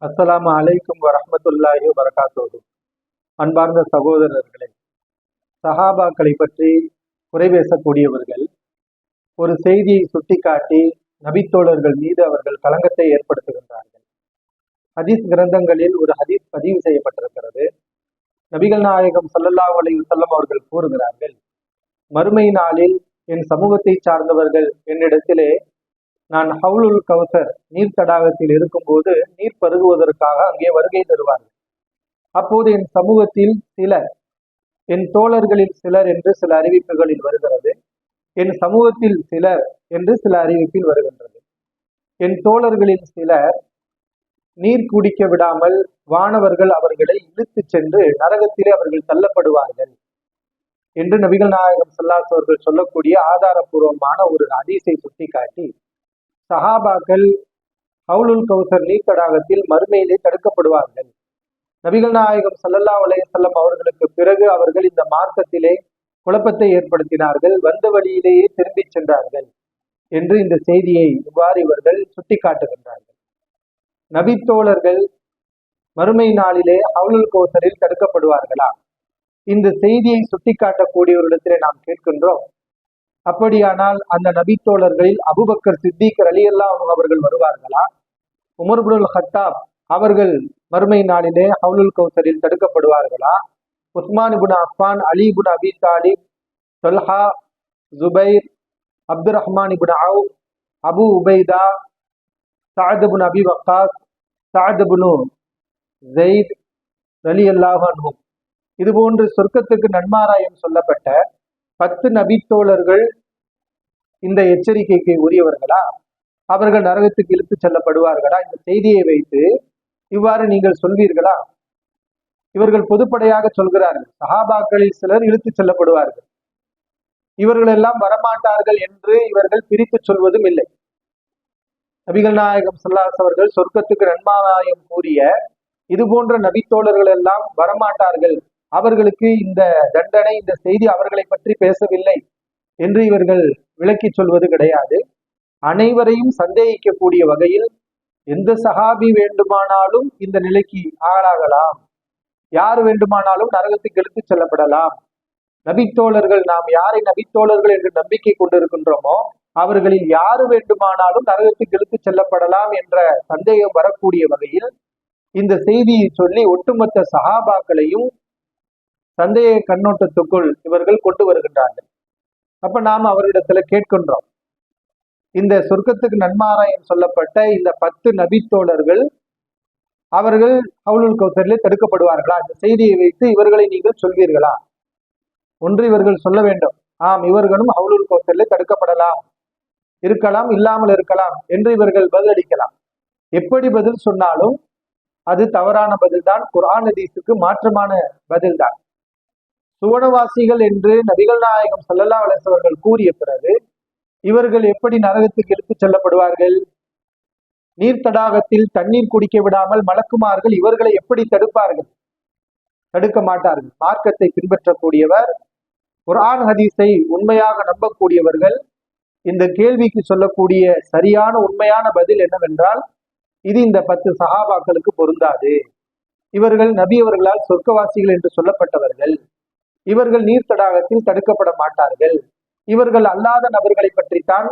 அஸ்ஸலாமு அலைக்கும் வரஹ்மத்துல்லாஹி வபரகாத்துஹு. அன்பார்ந்த சகோதரர்களே, சஹாபாக்களை பற்றி குறை பேசக்கூடியவர்கள் ஒரு செய்தியை சுட்டிக்காட்டி நபித்தோழர்கள் மீது அவர்கள் களங்கத்தை ஏற்படுத்துகின்றார்கள். ஹதீஸ் கிரந்தங்களில் ஒரு ஹதீஸ் பதிவு செய்யப்பட்டிருக்கிறது. நபிகள் நாயகம் ஸல்லல்லாஹு அலைஹி வஸல்லம் அவர்கள் கூறுகிறார்கள், மறுமை நாளில் என் சமூகத்தை சார்ந்தவர்கள் என்னிடத்திலே நான் ஹவுலுல் கௌசர் நீர் தடாகத்தில் இருக்கும்போது நீர் பருகுவதற்காக அங்கே வருகை தருவார்கள். அப்போது என் சமூகத்தில் சிலர், என் தோழர்களில் சிலர் என்று சில அறிவிப்புகளில் வருகிறது, என் சமூகத்தில் சிலர் என்று சில அறிவிப்பில் வருகின்றது. என் தோழர்களில் சிலர் நீர் குடிக்க விடாமல் வானவர்கள் அவர்களை இழுத்து சென்று நரகத்திலே அவர்கள் தள்ளப்படுவார்கள் என்று நபிகள் நாயகம் ஸல்லல்லாஹு அலைஹி அவர்கள் சொல்லக்கூடிய ஆதாரபூர்வமான ஒரு ஹதீஸை சுட்டிக்காட்டி, சஹாபாக்கள் ஹவுலுல் கௌசர் நீர் தடாகத்தில் மறுமையிலே தடுக்கப்படுவார்கள். நபிகள் நாயகம் ஸல்லல்லாஹு அலைஹி வஸல்லம் அவர்களுக்கு பிறகு அவர்கள் இந்த மார்க்கத்திலே குழப்பத்தை ஏற்படுத்தினார்கள், வந்த வழியிலேயே திரும்பி சென்றார்கள் என்று இந்த செய்தியை இவ்வாறு இவர்கள் சுட்டிக்காட்டுகின்றார்கள். நபித்தோழர்கள் மறுமை நாளிலே ஹவுலுல் கௌசரில் தடுக்கப்படுவார்களா? இந்த செய்தியை சுட்டிக்காட்டக்கூடியவரிடத்திலே நாம் கேட்கின்றோம். அப்படியானால் அந்த நபித்தோழர்களில் அபூபக்கர் சித்திக் ரலியல்லாஹு அன்ஹு அவர்கள் வருவார்களா? உமர் இப்னுல் கத்தாப் அவர்கள் மறுமை நாளிலே ஹவுலுல் கௌசரில் தடுக்கப்படுவார்களா? உஸ்மான் இப்னு அஃபான், அலி இப்னு அபி தாலிப், தொல்ஹா, ஜுபைர், அப்துர் ரஹ்மான் இப்னு அவுஃப், அபு உபைதா, சஅத் இப்னு அபி வக்காஸ், சஅத் இப்னு ஸைத் ரலியல்லாஹு அன்ஹு, இதுபோன்று சொர்க்கத்துக்கு நன்மாராயம் சொல்லப்பட்ட 10 நபித்தோழர்கள் இந்த எச்சரிக்கைக்கு உரியவர்களா? அவர்கள் நரகத்துக்கு இழுத்து செல்லப்படுவார்களா? இந்த செய்தியை வைத்து இவ்வாறு நீங்கள் சொல்வீர்களா? இவர்கள் பொதுப்படையாக சொல்கிறார்கள், சஹாபாக்களில் சிலர் இழுத்து செல்லப்படுவார்கள், இவர்கள் எல்லாம் வரமாட்டார்கள் என்று இவர்கள் பிரித்து சொல்வதும் இல்லை. நபிகள் நாயகம் ஸல்லல்லாஹு அலைஹி அவர்கள் சொர்க்கத்துக்கு நன்மாராயம் கூறிய இது போன்ற நபித்தோழர்கள் எல்லாம் வரமாட்டார்கள், அவர்களுக்கு இந்த தண்டனை, இந்த செய்தி அவர்களை பற்றி பேசவில்லை என்று இவர்கள் விளக்கி சொல்வது கிடையாது. அனைவரையும் சந்தேகிக்கக்கூடிய வகையில் எந்த சஹாபி வேண்டுமானாலும் இந்த நிலைக்கு ஆளாகலாம், யார் வேண்டுமானாலும் நரகத்துக்கு இழுத்துச் செல்லப்படலாம். நபித்தோழர்கள், நாம் யாரை நபித்தோழர்கள் என்று நம்பிக்கை கொண்டிருக்கின்றோமோ அவர்களில் யாரு வேண்டுமானாலும் நரகத்துக்கு இழுத்துச் செல்லப்படலாம் என்ற சந்தேகம் வரக்கூடிய வகையில் இந்த செய்தியை சொல்லி ஒட்டுமொத்த சஹாபாக்களையும் சந்தேக கண்ணோட்டத்துக்குள் இவர்கள் கொண்டு வருகின்றார்கள். அப்ப நாம் அவரிடத்துல கேட்கின்றோம், இந்த சொர்க்கத்துக்கு நன்மாராயம் சொல்லப்பட்ட இந்த 10 நபித்தோழர்கள் அவர்கள் ஹவுலுல் கௌசரிலே தடுக்கப்படுவார்களா? இந்த செய்தியை வைத்து இவர்களை நீங்கள் சொல்வீர்களா? ஒன்று இவர்கள் சொல்ல வேண்டும், ஆம் இவர்களும் ஹவுலுல் கௌசரிலே தடுக்கப்படலாம், இருக்கலாம், இல்லாமல் இருக்கலாம் என்று இவர்கள் பதிலளிக்கலாம். எப்படி பதில் சொன்னாலும் அது தவறான பதில் தான், குர்ஆன் ஹதீஸுக்கு மாற்றமான பதில் தான். சுவனவாசிகள் என்று நபிகள் நாயகம் ஸல்லல்லாஹு அலைஹி அவர்கள் கூறிய பிறகு இவர்கள் எப்படி நரகத்துக்கு இழுத்துச் செல்லப்படுவார்கள்? நீர் தடாகத்தில் தண்ணீர் குடிக்க விடாமல் மலக்குமார்கள் இவர்களை எப்படி தடுப்பார்கள்? தடுக்க மாட்டார்கள். மார்க்கத்தை பின்பற்றக்கூடியவர், குர்ஆன் ஹதீஸை உண்மையாக நம்பக்கூடியவர்கள் இந்த கேள்விக்கு சொல்லக்கூடிய சரியான உண்மையான பதில் என்னவென்றால், இது இந்த 10 சஹாபாக்களுக்கு பொருந்தாது, இவர்கள் நபி அவர்களால் சொர்க்கவாசிகள் என்று சொல்லப்பட்டவர்கள், இவர்கள் நீர் தடாகத்தில் தடுக்கப்பட மாட்டார்கள், இவர்கள் அல்லாத நபர்களை பற்றித்தான்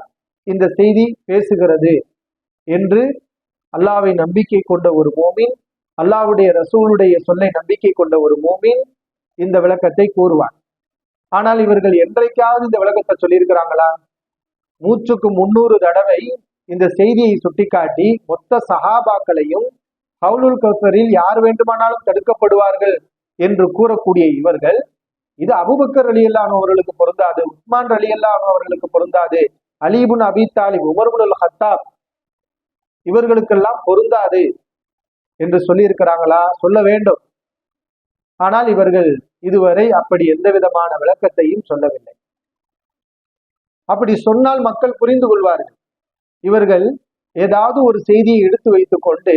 இந்த செய்தி பேசுகிறது என்று அல்லாஹ்வை நம்பிக்கை கொண்ட ஒரு மோமின், அல்லாஹ்வுடைய ரசூலுடைய சொல்லை நம்பிக்கை கொண்ட ஒரு மோமின் இந்த விளக்கத்தை கூறுவார். ஆனால் இவர்கள் என்றைக்காவது இந்த விளக்கத்தை சொல்லியிருக்கிறாங்களா? 100க்கு 300 தடவை இந்த செய்தியை சுட்டிக்காட்டி மொத்த சஹாபாக்களையும் ஹவுலுல் கௌசரில் யார் வேண்டுமானாலும் தடுக்கப்படுவார்கள் என்று கூறக்கூடிய இவர்கள், இது அபூபக்கர் ரலியல்லாஹு அன்ஹு அவர்களுக்கு பொருந்தாது, உஸ்மான் ரலியல்லாஹு அன்ஹு அவர்களுக்கு பொருந்தாது, அலி இப்னு அபி தாலிப், உமர் இப்னுல் கத்தாப் இவர்களுக்கெல்லாம் பொருந்தாது என்று சொல்லி இருக்கிறாங்களா? சொல்ல வேண்டும். ஆனால் இவர்கள் இதுவரை அப்படி எந்த விதமான விளக்கத்தையும் சொல்லவில்லை. அப்படி சொன்னால் மக்கள் புரிந்து கொள்வார்கள். இவர்கள் ஏதாவது ஒரு செய்தியை எடுத்து வைத்துக் கொண்டு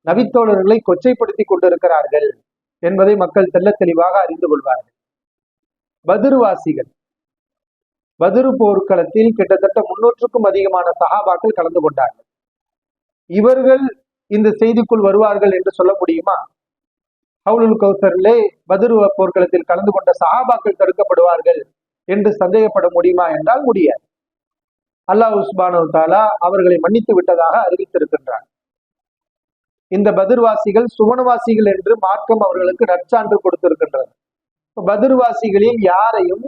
நபித்தோழர்களை கொச்சைப்படுத்தி கொண்டிருக்கிறார்கள் என்பதை மக்கள் தெள்ள தெளிவாக அறிந்து கொள்வார்கள். பத்ருவாசிகள், பத்ரு போர்க்களத்தில் கிட்டத்தட்ட 300க்கும் அதிகமான சஹாபாக்கள் கலந்து கொண்டார்கள். இவர்கள் இந்த செய்திக்குள் வருவார்கள் என்று சொல்ல முடியுமா? ஹவுலுல் கௌசரிலே பத்ர் போர்க்களத்தில் கலந்து கொண்ட சஹாபாக்கள் தடுக்கப்படுவார்கள் என்று சந்தேகப்பட முடியுமா என்றால் முடியாது. அல்லாஹ் சுப்ஹானஹு வ தஆலா அவர்களை மன்னித்து விட்டதாக அறிவித்திருக்கின்றார். இந்த பத்ர்வாசிகள் சுவனவாசிகள் என்று மார்க்கம் அவர்களுக்கு நற்சான்று கொடுத்திருக்கின்றது. பத்ர்வாசிகளில் யாரையும்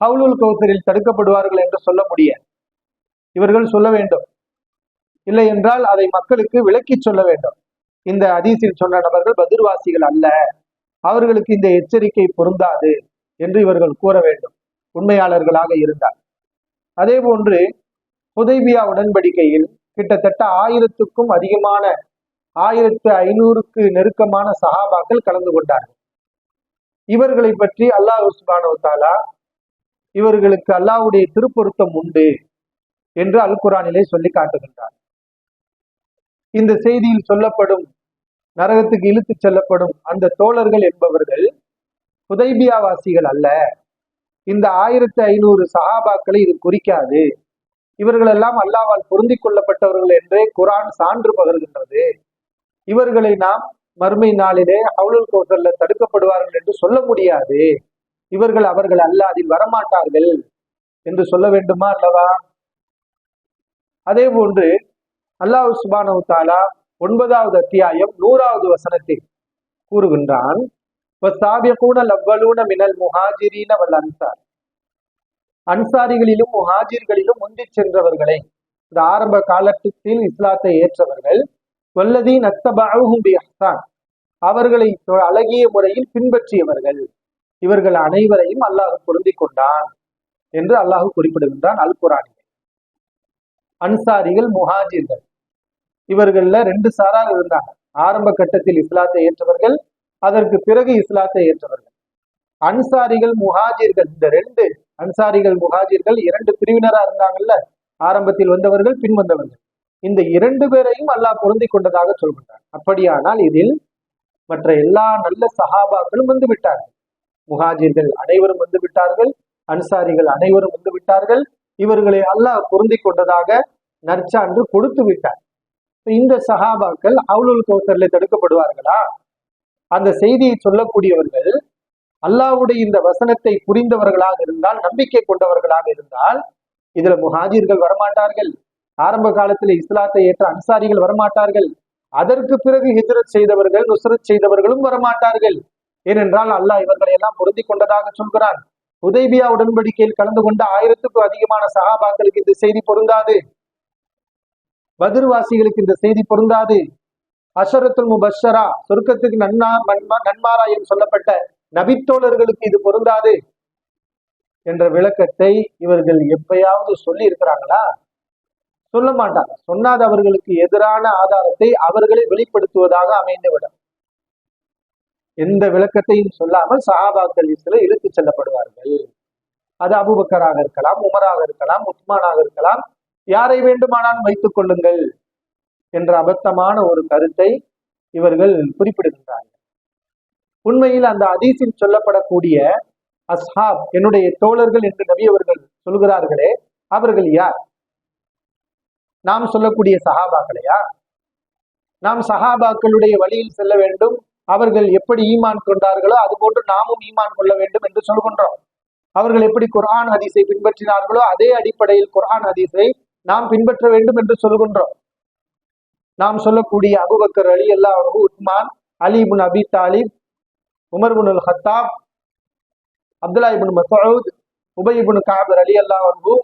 ஹவுலுல் கௌசரில் தடுக்கப்படுவார்கள் என்று சொல்ல முடியாது. இவர்கள் சொல்ல வேண்டும், இல்லை என்றால் அதை மக்களுக்கு விளக்கி சொல்ல வேண்டும். இந்த ஹதீஸில் சொன்ன நபர்கள் பத்ர்வாசிகள் அல்ல, அவர்களுக்கு இந்த எச்சரிக்கை பொருந்தாது என்று இவர்கள் கூற வேண்டும், உண்மையாளர்களாக இருந்தார். அதே போன்று ஹுதைபியா உடன்படிக்கையில் கிட்டத்தட்ட 1000க்கும் அதிகமான 1500க்கு நெருக்கமான சஹாபாக்கள் கலந்து கொண்டார்கள். இவர்களை பற்றி அல்லாஹ் சுப்ஹானஹு வ தஆலா இவர்களுக்கு அல்லாஹ்வுடைய திருப்பொருத்தம் உண்டு என்று அல் குர்ஆனிலே சொல்லி காட்டுகின்றார். இந்த செய்தியில் சொல்லப்படும் நரகத்துக்கு இழுத்துச் செல்லப்படும் அந்த தோழர்கள் என்பவர்கள் ஹுதைபியா வாசிகள் அல்ல. இந்த 1500 சஹாபாக்களை இது குறிக்காது. இவர்களெல்லாம் அல்லாஹ்வால் பொருந்திக் கொள்ளப்பட்டவர்கள் என்றே குர்ஆன் சான்று பகர்கின்றது. இவர்களை நாம் மறுமை நாளிலே ஹவுலுல் கௌசர்ல தடுக்கப்படுவார்கள் என்று சொல்ல முடியாது. அவர்கள் அல்ல, அதில் வரமாட்டார்கள் என்று சொல்ல வேண்டுமா அல்லவா? அதே போன்று அல்லாஹ் சுப்ஹானஹு வ தஆலா 9வது அத்தியாயம் 100வது வசனத்தில் கூறுகின்றான், வஸ்ஸாபிகூனல் அவ்வலூன மினல் முஹாஜிரீன வல் அன்சார். அன்சாரிகளிலும் முஹாஜிர்களிலும் முந்தி சென்றவர்களை, இந்த ஆரம்ப காலத்தில் இஸ்லாத்தை ஏற்றவர்கள், வல்லதீன தத்தபஅஹும் பிஇஹ்சான், அவர்களை அழகிய முறையில் பின்பற்றியவர்கள், இவர்கள் அனைவரையும் அல்லாஹ் பொருந்திக் கொண்டான் என்று அல்லாஹ் குறிப்பிடுகின்றான் அல் குர்ஆனில். அன்சாரிகள், முஹாஜிர்கள், இவர்கள்ல 2 சாரார் இருந்தாங்க. ஆரம்ப கட்டத்தில் இஸ்லாத்தை ஏற்றவர்கள், அதற்கு பிறகு இஸ்லாத்தை ஏற்றவர்கள். அன்சாரிகள், முஹாஜிர்கள், இந்த 2 அன்சாரிகள் முஹாஜிர்கள் 2 பிரிவினரா இருந்தாங்கல்ல, ஆரம்பத்தில் வந்தவர்கள், பின் வந்தவர்கள். இந்த 2 பேரையும் அல்லாஹ் பொருந்தி கொண்டதாக சொல்கின்றார். அப்படியானால் இதில் மற்ற எல்லா நல்ல சஹாபாக்களும் வந்து விட்டார்கள். முஹாஜிர்கள் அனைவரும் வந்து விட்டார்கள், அன்சாரிகள் அனைவரும் வந்து விட்டார்கள். இவர்களை அல்லாஹ் பொருந்தி கொண்டதாக நற்சான்று கொடுத்து விட்டார். இந்த சஹாபாக்கள் ஹவுலுல் கௌசர்ல தடுக்கப்படுவார்களா? அந்த செய்தியை சொல்லக்கூடியவர்கள் அல்லாஹ்வுடைய இந்த வசனத்தை புரிந்தவர்களாக இருந்தால், நம்பிக்கை கொண்டவர்களாக இருந்தால், இதுல முஹாஜிர்கள் வரமாட்டார்கள், ஆரம்ப காலத்தில் இஸ்லாத்தை ஏற்ற அன்சாரிகள் வரமாட்டார்கள், அதற்கு பிறகு ஹிஜ்ரத் செய்தவர்கள், நுஸ்ரத் செய்தவர்களும் வரமாட்டார்கள். ஏனென்றால் அல்லாஹ் இவர்களை எல்லாம் பொருந்தி கொண்டதாக சொல்கிறான். ஹுதைபியா உடன்படிக்கையில் கலந்து கொண்ட 1000க்கும் அதிகமான சஹாபாக்களுக்கு இந்த செய்தி பொருந்தாது. பத்ர்வாசிகளுக்கு இந்த செய்தி பொருந்தாது. அஷரத்துல் முபஷ்ஷரா, சொர்க்கத்துக்கு நன்மாராயம் சொல்லப்பட்ட நபித்தோழர்களுக்கு இது பொருந்தாது என்ற விளக்கத்தை இவர்கள் எப்பயாவது சொல்லி இருக்கிறாங்களா? சொல்ல மாட்டாங்க. சொன்னாத அவர்களுக்கு எதிரான ஆதாரத்தை அவர்களே வெளிப்படுத்துவதாக அமைந்துவிடும். எந்த விளக்கத்தையும் சொல்லாமல் சஹாபாக்கள் லிஸ்டில் இழுத்துச் செல்லப்படுவார்கள். அது அபூபக்கராக இருக்கலாம், உமராக இருக்கலாம், உஸ்மானாக இருக்கலாம், யாரை வேண்டுமானாலும் வைத்துக் கொள்ளுங்கள் என்ற அபத்தமான ஒரு கருத்தை இவர்கள் குறிப்பிடுகின்றார்கள். உண்மையில் அந்த ஹதீஸில் சொல்லப்படக்கூடிய அஸ்ஹாப், என்னுடைய தோழர்கள் என்று நபி அவர்கள் சொல்கிறார்களே, அவர்கள் யார்? நாம் சொல்லக்கூடிய சஹாபாக்களையா? நாம் சஹாபாக்களுடைய வழியில் செல்ல வேண்டும், அவர்கள் எப்படி ஈமான் கொண்டார்களோ அதுபோன்று நாமும் ஈமான் கொள்ள வேண்டும் என்று சொல்கின்றோம். அவர்கள் எப்படி குர்ஆன் ஹதீஸை பின்பற்றினார்களோ அதே அடிப்படையில் குர்ஆன் ஹதீஸை நாம் பின்பற்ற வேண்டும் என்று சொல்கின்றோம். நாம் சொல்லக்கூடிய அபூபக்கர் ரலியல்லாஹு அன்ஹு, உஸ்மான், அலி இப்னு அபி தாலிப், உமர் இப்னுல் ஹத்தாப், அப்துல்லா இப்னு மஸ்ஊத், உபை இப்னு கஅப் ரலியல்லாஹு அன்ஹு,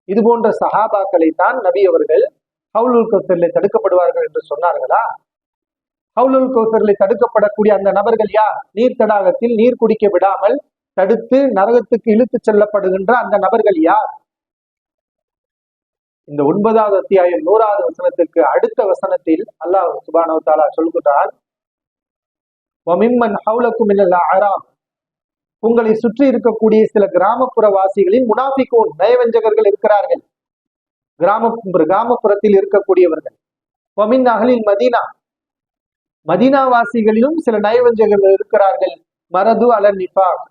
இது போன்ற சஹாபாக்களை தான் நபி அவர்கள் ஹவுலுல் கௌசரில் தடுக்கப்படுவார்கள் என்று சொன்னார்களா? ஹவுலுல் கௌசரில் தடுக்கப்படக்கூடிய அந்த நபர்கள் யார்? நீர் தடாகத்தில் நீர் குடிக்க விடாமல் தடுத்து நரகத்துக்கு இழுத்துச் செல்லப்படுகின்ற அந்த நபர்கள் யார்? இந்த 9வது அத்தியாயம் 100வது வசனத்துக்கு அடுத்த வசனத்தில் அல்லாஹ் சுப்ஹானஹு வ தஆலா சொல்கிறான், வமிம்மன் ஹவுலக்கும் மினல் அஅராப், உங்களை சுற்றி இருக்கக்கூடிய சில கிராமப்புற வாசிகளின் முனாஃபிகூன், நயவஞ்சகர்கள் இருக்கிறார்கள். கிராமப்புறத்தில் இருக்கக்கூடியவர்கள். வமின் அஹ்லில் மதீனா, மதீனா வாசிகளிலும் சில நயவஞ்சகர்கள் இருக்கிறார்கள். மரது அலன் நிஃபாக்,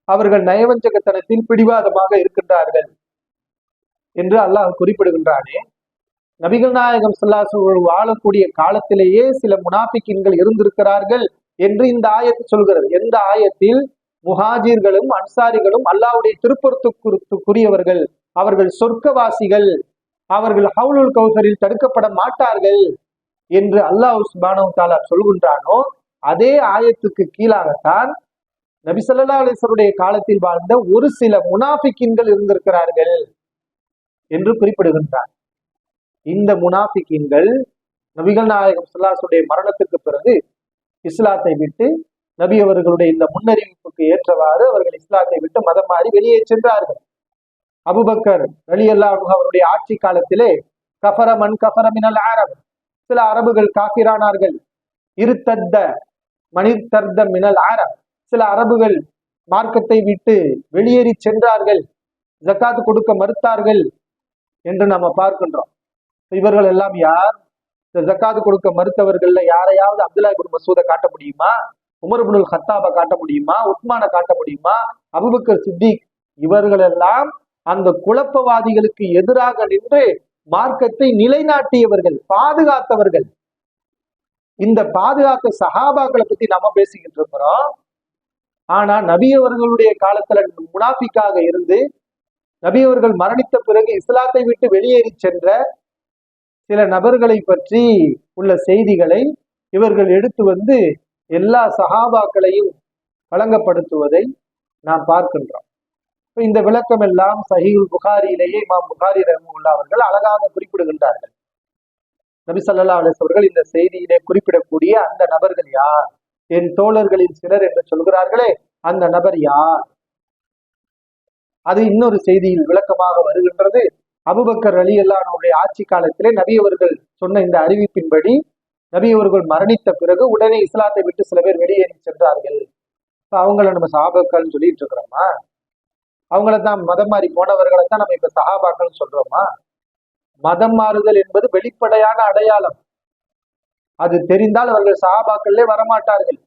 அவர்கள் நயவஞ்சகத்தனத்தில் பிடிவாதமாக இருக்கின்றார்கள் என்று அல்லாஹ் குறிப்பிடுகின்றானே. நபிகள் நாயகம் ஸல்லல்லாஹு அலைஹி வஸல்லம் வாழக்கூடிய காலத்திலேயே சில முனாஃபிக்கின்கள் இருந்திருக்கிறார்கள் என்று இந்த ஆயத்து சொல்கிறது. எந்த ஆயத்தில் முஹாஜிர்களும் அன்சாரிகளும் அல்லாஹ்வுடைய திருப்பொருத்துக்குரியவர்கள், அவர்கள் சொர்க்கவாசிகள், அவர்கள் ஹவுலுல் கௌசரில் தடுக்கப்பட மாட்டார்கள் என்று அல்லாஹ் சுப்ஹானஹு வ தஆலா சொல்கின்றானோ, அதே ஆயத்துக்கு கீழாகத்தான் நபி ஸல்லல்லாஹு அலைஹி வஸல்லம் காலத்தில் வாழ்ந்த ஒரு சில முனாஃபிக்கின்கள் இருந்திருக்கிறார்கள் என்று குறிப்பிடுகின்றார். இந்த முனாஃபிக்கின்கள் நபிகள் நாயகம் ஸல்லல்லாஹு அலைஹி வஸல்லம் மரணத்துக்கு பிறகு இஸ்லாத்தை விட்டு, நபி அவர்களுடைய இந்த முன்னறிவிப்புக்கு ஏற்றவாறு அவர்கள் இஸ்லாத்தை விட்டு மதம் மாறி வெளியே சென்றார்கள். அபூபக்கர் ரலியல்லாஹு அன்ஹு அவருடைய ஆட்சி காலத்திலே கஃபர மன் கஃபர மினல் அரப், சில அரபுகள் காஃபிரானார்கள். இருத்தத்த மனிர்தர்த மினல் அரப், சில அரபுகள் மார்க்கத்தை விட்டு வெளியேறி சென்றார்கள், ஜக்காத் கொடுக்க மறுத்தார்கள் என்று நாம பார்க்கின்றோம். இவர்கள் எல்லாம் யார்? இந்த ஜக்காத் கொடுக்க மறுத்தவர்கள்ல யாரையாவது அப்துல்லாஹ் இப்னு மஸ்ஊதை காட்ட முடியுமா? உமர் இப்னுல் கத்தாபை காட்ட முடியுமா? உஸ்மானை காட்ட முடியுமா? அபூபக்கர் சித்திக், இவர்கள் எல்லாம் அந்த குழப்பவாதிகளுக்கு எதிராக நின்று மார்க்கத்தை நிலைநாட்டியவர்கள், பாதுகாத்தவர்கள். இந்த பாதுகாத்த சஹாபாக்களை பத்தி நாம பேசிக்கிட்டு இருக்கிறோம். ஆனா நபி அவர்களுடைய காலத்துல முனாஃபிக்காக இருந்து நபி அவர்கள் மரணித்த பிறகு இஸ்லாத்தை விட்டு வெளியேறி சென்ற சில நபர்களை பற்றி உள்ள செய்திகளை இவர்கள் எடுத்து வந்து எல்லா சஹாபாக்களையும் வழங்கப்படுத்துவதை நாம் பார்க்கின்றோம். இந்த விளக்கம் எல்லாம் சஹீஹுல் புகாரியிலேயே இமாம் புகாரி ரஹ்மத்துல்லாஹி அவர்கள் அழகாக குறிப்பிடுகின்றார்கள். நபி ஸல்லல்லாஹு அலைஹி வஸல்லம் இந்த செய்தியிலே குறிப்பிடக்கூடிய அந்த நபர்கள் யார்? என் தோழர்களில் சிலர் என்று சொல்கிறார்களே, அந்த நபர் யார்? அது இன்னொரு செய்தியில் விளக்கமாக வருகின்றது. அபூபக்கர் ரலியல்லாஹு அன்ஹுடைய ஆட்சி காலத்திலே நபி அவர்கள் சொன்ன இந்த அறிவிப்பின்படி நபி அவர்கள் மரணித்த பிறகு உடனே இஸ்லாத்தை விட்டு சில பேர் வெளியேறி சென்றார்கள். அவங்கள நம்ம சஹாபாக்கள்னு சொல்லிட்டு இருக்கிறோமா? அவங்கள தான் மதம் மாறி போனவர்களை தான் நம்ம இப்ப சஹாபாக்கள்னு சொல்றோமா? மதம் மாறுதல் என்பது வெளிப்படையான அடையாளம். அது தெரிந்தால் அவர்கள் சஹாபாக்களே வரமாட்டார்கள்.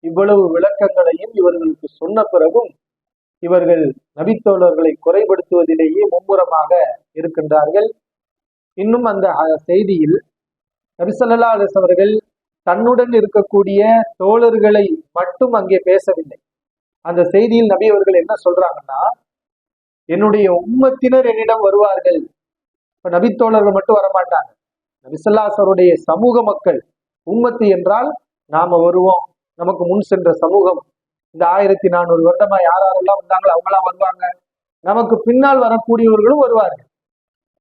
இவ்வளவு விளக்கங்களையும் இவர்களுக்கு சொன்ன பிறகும் இவர்கள் நபித்தோழர்களை குறைபடுத்துவதிலேயே மும்முரமாக இருக்கின்றார்கள். இன்னும் அந்த செய்தியில் நபி ஸல்லல்லாஹு அலைஹி வஸல்லம் அவர்கள் தன்னுடன் இருக்கக்கூடிய தோழர்களை மட்டும் அங்கே பேசவில்லை. அந்த செய்தியில் நபி அவர்கள் என்ன சொல்றாங்கன்னா, என்னுடைய உம்மத்தினர் என்னிடம் வருவார்கள். இப்ப நபித்தோழர்கள் மட்டும் வரமாட்டாங்க. நபி ஸல்லல்லாஹு அலைஹி வஸல்லம் சமூக மக்கள், உம்மத்து என்றால் நாம வருவோம், நமக்கு முன் சென்ற சமூகம், இந்த 1400 வருடமா யாரெல்லாம் வந்தாங்களோ அவங்களாம் வருவாங்க, நமக்கு பின்னால் வரக்கூடியவர்களும் வருவார்கள்.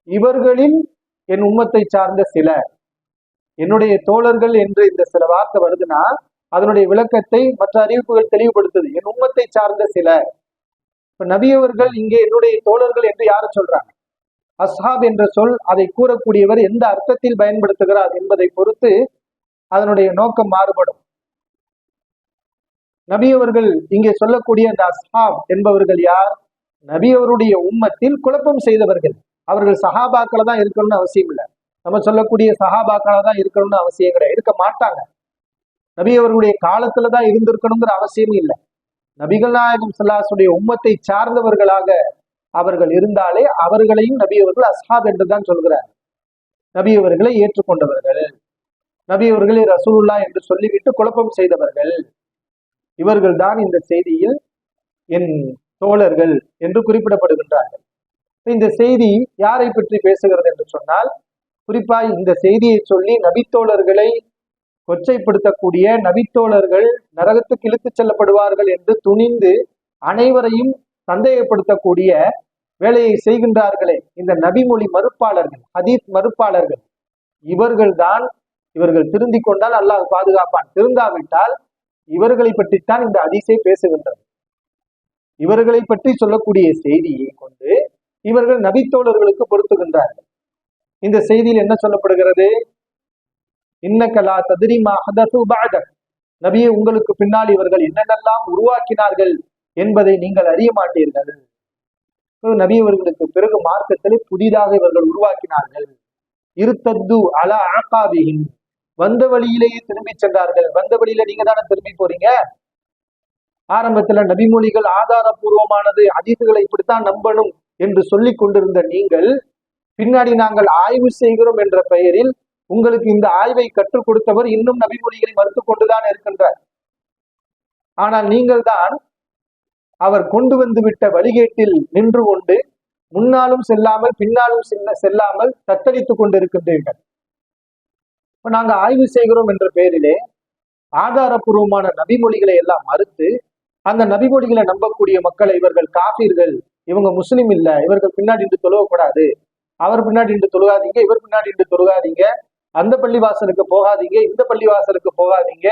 இவர்களில் என் உம்மத்தை சார்ந்த சிலர், என்னுடைய தோழர்கள் என்று இந்த சில வார்த்தை வருதுன்னா அதனுடைய விளக்கத்தை மற்ற அறிவிப்புகள் தெளிவுபடுத்துது. என் உம்மத்தை சார்ந்த சிலர். இப்ப நபி அவர்கள் இங்கே என்னுடைய தோழர்கள் என்று யாரு சொல்றாங்க? அஸ்ஹாப் என்ற சொல் அதை கூறக்கூடியவர் எந்த அர்த்தத்தில் பயன்படுத்துகிறார் என்பதை பொறுத்து அதனுடைய நோக்கம் மாறுபடும். நபி அவர்கள் இங்கே சொல்லக்கூடிய அந்த அஸ்ஹாப் என்பவர்கள் யார்? நபி அவருடைய உம்மத்தில் குழப்பம் செய்தவர்கள். அவர்கள் சஹாபாக்களை தான் இருக்கணும்னு அவசியம் இல்லை. நம்ம சொல்லக்கூடிய சஹாபாக்களை தான் இருக்கணும்னு அவசியம் கிடையாது, இருக்க மாட்டாங்க. நபி அவர்களுடைய காலத்துல தான் இருந்திருக்கணுங்கிற அவசியம் இல்லை. நபிகள் நாயகம் ஸல்லல்லாஹு அலைஹி வஸல்லம் உம்மத்தை சார்ந்தவர்களாக அவர்கள் இருந்தாலே அவர்களையும் நபி அவர்கள் அஸ்ஹாப் என்றுதான் சொல்கிறார். நபி அவர்களை ஏற்றுக்கொண்டவர்கள், நபி அவர்களை ரசூலுல்லாஹ் என்று சொல்லிவிட்டு குழப்பம் செய்தவர்கள், இவர்கள் தான் இந்த செய்தியில் என் தோழர்கள் என்று குறிப்பிடப்படுகின்றார்கள். இந்த செய்தி யாரை பற்றி பேசுகிறது என்று சொன்னால், குறிப்பாக இந்த செய்தியை சொல்லி நபித்தோழர்களை கொச்சைப்படுத்தக்கூடிய, நபித்தோழர்கள் நரகத்துக்கு இழுத்துச் செல்லப்படுவார்கள் என்று துணிந்து அனைவரையும் சந்தேகப்படுத்தக்கூடிய வேலையை செய்கின்றார்களே இந்த நபிமொழி மறுப்பாளர்கள், ஹதீஸ் மறுப்பாளர்கள், இவர்கள் திருந்திக் கொண்டால் அல்லாஹ் பாதுகாப்பான், திருந்தாவிட்டால் இவர்களை பற்றித்தான் இந்த ஹதீஸை பேசுகின்றது. இவர்களை பற்றி சொல்லக்கூடிய செய்தியை கொண்டு இவர்கள் நபித்தோழர்களுக்கு பொருத்துகின்றார்கள். இந்த செய்தியில் என்ன சொல்லப்படுகிறது? இன்னக லா தத்ரி மா ஹதஸு பஅதக், நபியே உங்களுக்கு பின்னால் இவர்கள் என்னென்னலாம் உருவாக்கினார்கள் என்பதை நீங்கள் அறிய மாட்டீர்கள். நபி அவர்களுக்கு பிறகு மார்க்கத்திலே புதிதாக இவர்கள் உருவாக்கினார்கள். இருத்தத்து அலா ஆகாபிஹிம், வந்த வழியிலேயே திரும்பி சென்றார்கள். வந்த வழியில நீங்க தானே திரும்பி போறீங்க. ஆரம்பத்துல நபிமொழிகள் ஆதாரபூர்வமானது, ஹதீசுகளை இப்படித்தான் நம்பணும் என்று சொல்லி கொண்டிருந்த நீங்கள் பின்னாடி நாங்கள் ஆய்வு செய்கிறோம் என்ற பெயரில் உங்களுக்கு இந்த ஆய்வை கற்றுக் கொடுத்தவர் இன்னும் நபிமொழிகளை மறுத்து கொண்டுதான் இருக்கின்றார். ஆனால் நீங்கள் தான் அவர் கொண்டு வந்து விட்ட வழிகேட்டில் நின்று கொண்டு முன்னாலும் செல்லாமல் பின்னாலும் செல்லாமல் தத்தளித்துக் கொண்டிருக்கின்றீர்கள். நாங்க ஆய்வு செய்கிறோம் என்ற பெயரிலே ஆதாரபூர்வமான நபிமொழிகளை எல்லாம் மறுத்து அந்த நபிமொழிகளை நம்பக்கூடிய மக்களை இவர்கள் காபீர்கள், இவங்க முஸ்லிம் இல்ல, இவர்கள் பின்னாடி இன்று தொழுவக்கூடாது, அவர் பின்னாடி இன்று தொழுகாதீங்க, இவர் பின்னாடி இன்று தொழுகாதீங்க, அந்த பள்ளிவாசலுக்கு போகாதீங்க, இந்த பள்ளிவாசலுக்கு போகாதீங்க,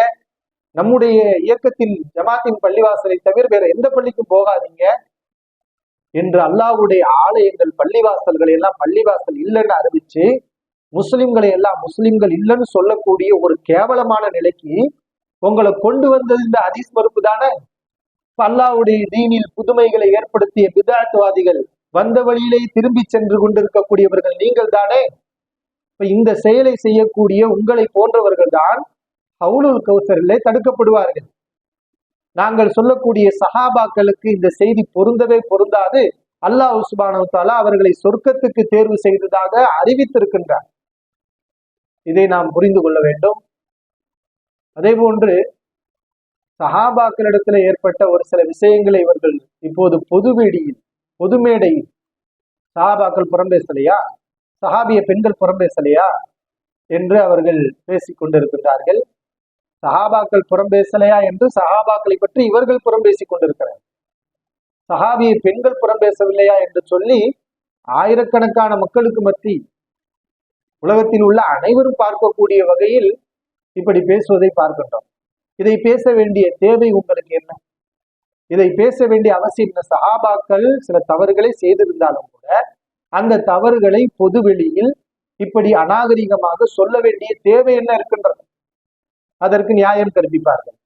நம்முடைய இயக்கத்தின் ஜமாத்தின் பள்ளிவாசலை தவிர வேற எந்த பள்ளிக்கும் போகாதீங்க என்று அல்லாஹ்வுடைய ஆலயங்கள் பள்ளிவாசல்களை எல்லாம் பள்ளிவாசல் இல்லைன்னு அறிவிச்சு முஸ்லிம்களை எல்லாம் முஸ்லிம்கள் இல்லைன்னு சொல்லக்கூடிய ஒரு கேவலமான நிலைக்கு உங்களை கொண்டு வந்தது இந்த ஹதீஸ் மறுப்பு தானே. அல்லாஹ்வுடைய தீனில் புதுமைகளை ஏற்படுத்திய பிதாத்துவாதிகள், வந்த வழியிலே திரும்பி சென்று கொண்டிருக்கக்கூடியவர்கள் நீங்கள் தானே. இப்ப இந்த செயலை செய்யக்கூடிய உங்களை போன்றவர்கள் தான் ஹவுலுல் கௌசரிலே தடுக்கப்படுவார்கள். நாங்கள் சொல்லக்கூடிய சஹாபாக்களுக்கு இந்த செய்தி பொருந்தவே பொருந்தாது. அல்லாஹ் சுப்ஹானஹு வ தஆலா அவர்களை சொர்க்கத்துக்கு தேர்வு செய்ததாக அறிவித்திருக்கின்றார். இதை நாம் புரிந்து கொள்ள வேண்டும். அதே போன்று சஹாபாக்களிடத்தில் ஏற்பட்ட ஒரு சில விஷயங்களை இவர்கள் இப்போது பொது மேடையில் சஹாபாக்கள் புறம்பேசலையா, சஹாபிய பெண்கள் புறம்பேசலையா என்று அவர்கள் பேசிக் கொண்டிருக்கின்றார்கள். சஹாபாக்கள் புறம்பேசலையா என்று சஹாபாக்களை பற்றி இவர்கள் புறம்பேசிக் கொண்டிருக்கிறார். சஹாபிய பெண்கள் புறம்பேசவில்லையா என்று சொல்லி ஆயிரக்கணக்கான மக்களுக்கு மத்தி உலகத்தில் உள்ள அனைவரும் பார்க்கக்கூடிய வகையில் இப்படி பேசுவதை பார்க்கின்றோம். இதை பேச வேண்டிய தேவை உங்களுக்கு என்ன? இதை பேச வேண்டிய அவசியம் என்ன? சஹாபாக்கள் சில தவறுகளை செய்திருந்தாலும் கூட அந்த தவறுகளை பொதுவெளியில் இப்படி அநாகரிகமாக சொல்ல வேண்டிய தேவை என்ன இருக்கின்றது? அதற்கு நியாயம் கற்பிப்பார்கள்.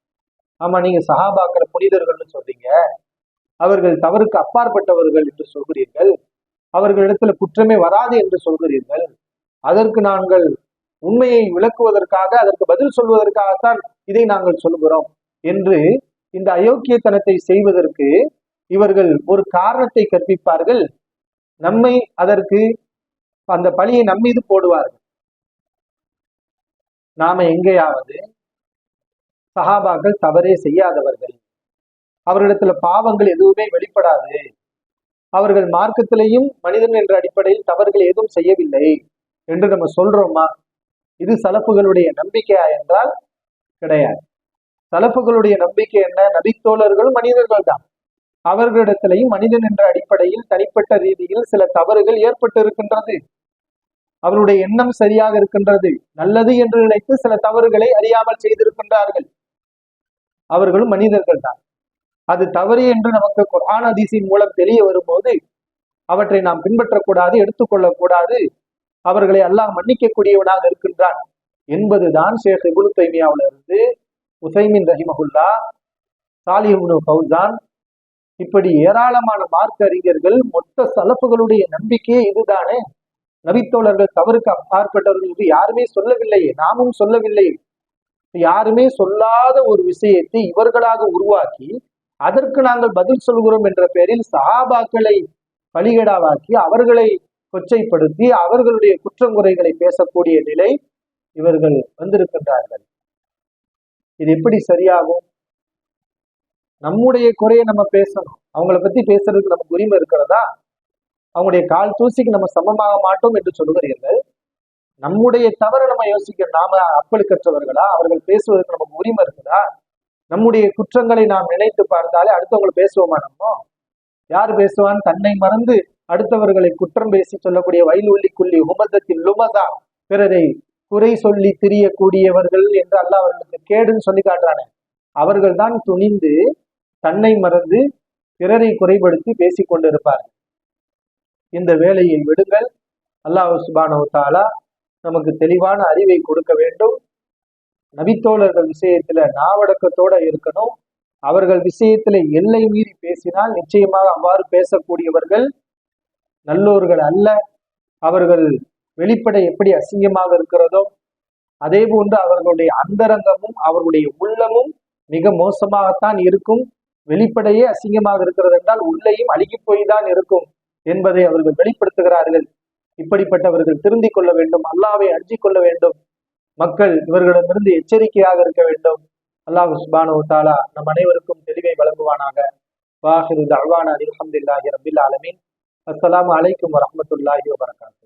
ஆமா, நீங்க சஹாபாக்களை புனிதர்கள்னு சொல்றீங்க, அவர்கள் தவறுக்கு அப்பாற்பட்டவர்கள் என்று சொல்கிறீர்கள், அவர்களிடத்துல குற்றமே வராது என்று சொல்கிறீர்கள், அதற்கு நாங்கள் உண்மையை விளக்குவதற்காக, அதற்கு பதில் சொல்வதற்காகத்தான் இதை நாங்கள் சொல்கிறோம் என்று இந்த அயோக்கியத்தனத்தை செய்வதற்கு இவர்கள் ஒரு காரணத்தை கற்பிப்பார்கள். நம்மை அதற்கு அந்த பழியை நம்மீது போடுவார்கள். நாம எங்கேயாவது சஹாபாக்கள் தவறே செய்யாதவர்கள், அவர்களிடத்துல பாவங்கள் எதுவுமே வெளிப்படாது, அவர்கள் மார்க்கத்திலையும் மனிதன் என்ற அடிப்படையில் தவறுகள் எதுவும் செய்யவில்லை என்று நம்ம சொல்றோமா? இது சலப்புகளுடைய நம்பிக்கையா என்றால் கிடையாது. சலப்புகளுடைய நம்பிக்கை என்ன? நபித்தோழர்களும் மனிதர்கள் தான், அவர்களிடத்திலையும் மனிதன் என்ற அடிப்படையில் தனிப்பட்ட ரீதியில் சில தவறுகள் ஏற்பட்டு இருக்கின்றது, அவருடைய எண்ணம் சரியாக இருக்கின்றது, நல்லது என்று நினைத்து சில தவறுகளை அறியாமல் செய்திருக்கின்றார்கள், அவர்களும் மனிதர்கள் தான். அது தவறு என்று நமக்கு குர்ஆன் ஹதீஸின் மூலம் தெரிய வரும்போது அவற்றை நாம் பின்பற்றக்கூடாது, எடுத்துக்கொள்ளக்கூடாது, அவர்களை அல்லாஹ் மன்னிக்கக்கூடியவனாக இருக்கின்றான் என்பதுதான் ஷேக் இப்னு தைமியாவில இருந்து உசைமின் ரஹிமஹுல்லா, சாலிஹ் இப்னு ஃபௌசான், இப்படி ஏராளமான மார்க்க அறிஞர்கள் மொத்த சலப்புகளுடைய நம்பிக்கையே இதுதானே. நபித்தோழர்கள் தவறுக்கு அப்பாற்பட்டவர்கள் என்று யாருமே சொல்லவில்லையே, நாமும் சொல்லவில்லையே. யாருமே சொல்லாத ஒரு விஷயத்தை இவர்களாக உருவாக்கி அதற்கு நாங்கள் பதில் சொல்கிறோம் என்ற பெயரில் சஹாபாக்களை பலிகடாவாக்கி அவர்களை கொச்சைப்படுத்தி அவர்களுடைய குற்றங்குறைகளை பேசக்கூடிய நிலை இவர்கள் வந்திருக்கின்றார்கள். இது எப்படி சரியாகும்? நம்முடைய குறையை நம்ம பேசணும், அவங்கள பத்தி பேசுறதுக்கு நமக்கு உரிமை இருக்கிறதா? அவங்களுடைய கால் தூசிக்கு நம்ம சமமாக மாட்டோம் என்று சொல்கிறீர்கள். நம்முடைய தவறை நம்ம யோசிக்கிறோம், நாம அப்பழுக்கற்றவர்களா? அவர்கள் பேசுவதற்கு நமக்கு உரிமை இருக்குதா? நம்முடைய குற்றங்களை நாம் நினைத்து பார்த்தாலே அடுத்தவங்களை பேசுவோமா? நம்ம யார் பேசுவான்? தன்னை மறந்து அடுத்தவர்களை குற்றம் பேசி சொல்லக்கூடிய வயலுள்ளி குள்ளி உமதத்தில் லுமதா, பிறரை குறை சொல்லி திரியக்கூடியவர்கள் என்று அல்லாஹ் அவர்களுக்கு கேடுன்னு சொல்லி காட்டுறானே, அவர்கள் தான் துணிந்து தன்னை மறந்து பிறரை குறைபடுத்தி பேசி கொண்டிருப்பார்கள். இந்த வேலையை விடுங்கள். அல்லாஹ் சுப்ஹானஹு வ தஆலா நமக்கு தெளிவான அறிவை கொடுக்க வேண்டும். நபித்தோழர்கள் விஷயத்துல நாவடக்கத்தோட இருக்கணும். அவர்கள் விஷயத்துல எல்லை மீறி பேசினால் நிச்சயமாக அவ்வாறு பேசக்கூடியவர்கள் நல்லோர்கள் அல்ல. அவர்கள் வெளிப்படை எப்படி அசிங்கமாக இருக்கிறதோ அதே போன்று அவர்களுடைய அந்தரங்கமும் அவர்களுடைய உள்ளமும் மிக மோசமாகத்தான் இருக்கும். வெளிப்படையே அசிங்கமாக இருக்கிறது என்றால் உள்ளேயும் அழுகி போய் தான் இருக்கும் என்பதை அவர்கள் வெளிப்படுத்துகிறார்கள். இப்படிப்பட்டவர்கள் திருந்திக் கொள்ள வேண்டும், அல்லாஹ்வை அஞ்சிக் கொள்ள வேண்டும். மக்கள் இவர்களிடமிருந்து எச்சரிக்கையாக இருக்க வேண்டும். அல்லாஹ் சுப்ஹானஹு வ தஆலா நம் அனைவருக்கும் தெளிவை வழங்குவானாக. வாஹிரு தஅவானா அல்ஹம்துலில்லாஹி ரப்பில் ஆலமீன். அஸ்ஸலாமு அலைக்கும் வரஹ்மத்துல்லாஹி வபரகாத்துஹு.